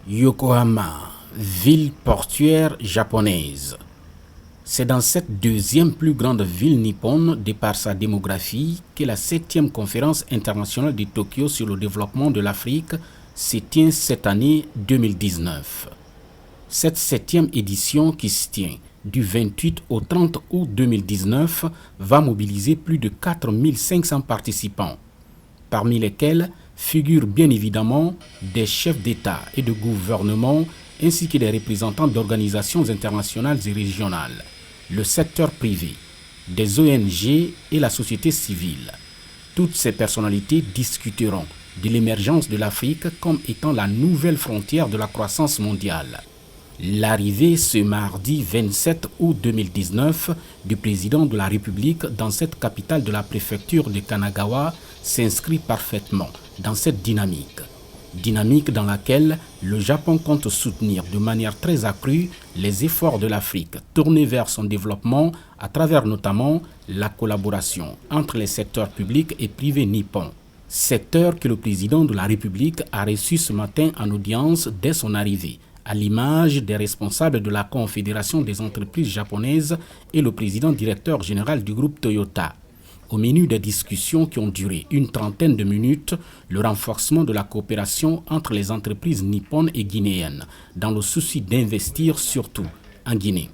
Yokohama, ville portuaire japonaise. C'est dans cette deuxième plus grande ville nippone, de par sa démographie, que la 7e conférence internationale de Tokyo sur le développement de l'Afrique se tient cette année 2019. Cette 7e édition, qui se tient du 28 au 30 août 2019, va mobiliser plus de 4500 participants, parmi lesquels figurent bien évidemment des chefs d'État et de gouvernement ainsi que des représentants d'organisations internationales et régionales, le secteur privé, des ONG et la société civile. Toutes ces personnalités discuteront de l'émergence de l'Afrique comme étant la nouvelle frontière de la croissance mondiale. L'arrivée ce mardi 27 août 2019 du président de la République dans cette capitale de la préfecture de Kanagawa s'inscrit parfaitement dans cette dynamique dans laquelle le Japon compte soutenir de manière très accrue les efforts de l'Afrique tournés vers son développement à travers notamment la collaboration entre les secteurs publics et privés nippons. Secteur que le président de la République a reçu ce matin en audience dès son arrivée, à l'image des responsables de la Confédération des entreprises japonaises et le président directeur général du groupe Toyota. Au menu des discussions qui ont duré une trentaine de minutes, le renforcement de la coopération entre les entreprises nippones et guinéennes, dans le souci d'investir surtout en Guinée.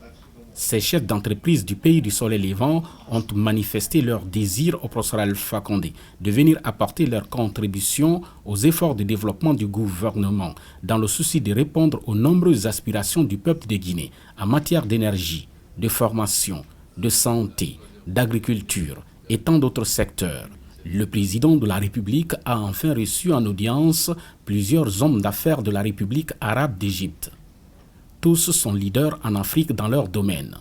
Ces chefs d'entreprise du pays du soleil levant ont manifesté leur désir au professeur Alpha Condé de venir apporter leur contribution aux efforts de développement du gouvernement, dans le souci de répondre aux nombreuses aspirations du peuple de Guinée en matière d'énergie, de formation, de santé, d'agriculture et tant d'autres secteurs. Le président de la République a enfin reçu en audience plusieurs hommes d'affaires de la République arabe d'Égypte. Tous sont leaders en Afrique dans leur domaine.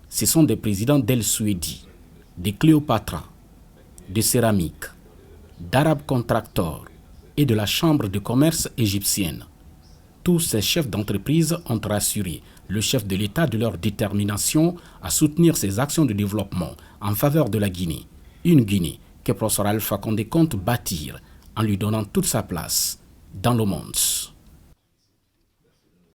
Ce sont des présidents d'El Suedi, de Cléopatra, de Céramique, d'Arab Contractor et de la Chambre de commerce égyptienne. Tous ces chefs d'entreprise ont rassuré le chef de l'État de leur détermination à soutenir ses actions de développement en faveur de la Guinée. Une Guinée que professeur Alpha Condé compte bâtir en lui donnant toute sa place dans le monde.